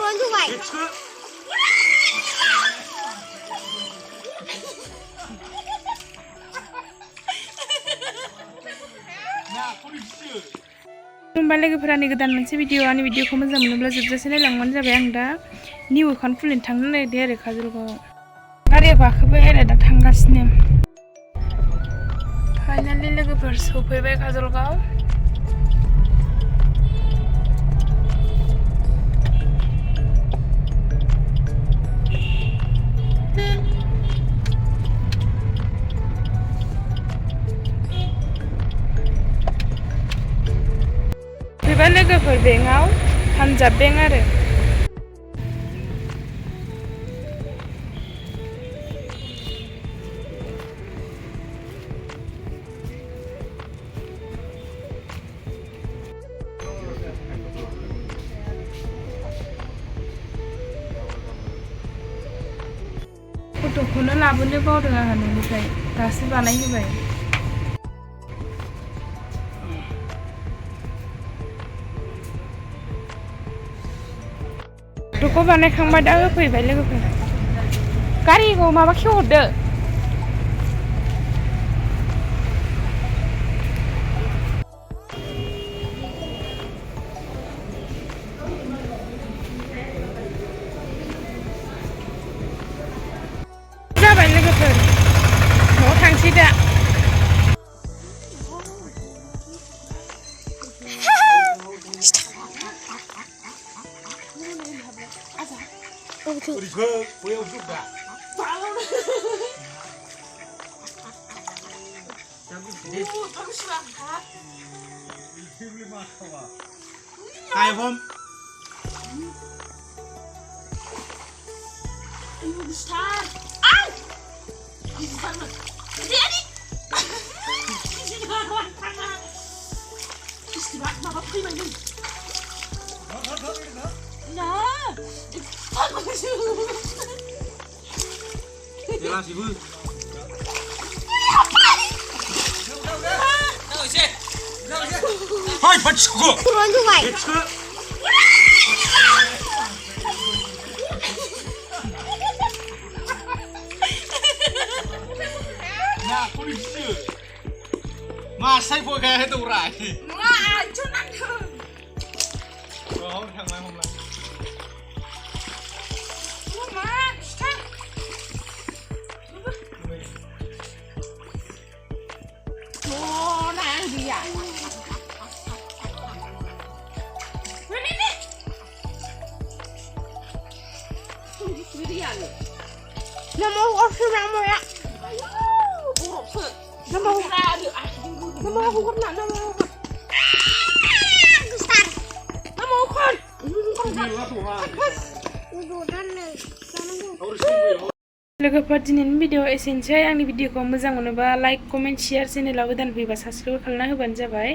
Turun juga. Kembali logoफोरा नै गोदान मोनसे भिडिअ आंनि भिडिअखौ मोजां मोनोब्ला जोबजासे नायलांबानो जाबाय आं दा निउ एकाउन्ट खुलिनो थांनो नागिरदों आरो काजलगाव गारियाव गाखोबाय आरो दा थांगासिनो फाइनालि लोगोफोर सफैबाय काजलगाव फैबाय लोगोफोर बेंकआव पान्जाब बेंक आरो फट'खौनो लाबोनो बावदों आंहा न'निफ्राय दासो बानायहोबाय फट'खौ बानायखांबाय दा होफैबाय लोगोफोर गारिखौ माबा खेवहरदो जाबाय लोगोफोर न'आव थांसै दा Hai, backu. Turun juga. Nah, polisi. Masai boleh kayak itu urai. Wah, cuman. Oh, yang lain lah. Oh, nah dia. Nama aku nama ya. Nama aku kan nama aku. Besar. Nama aku kan. लोगोफोर दिनैनि video एसेनोसै आंनि भिडिअखौ मोजां मोनोबा like comment share चेनेलाव गोदान फैबा subscribe खालामना होबानो जाबाय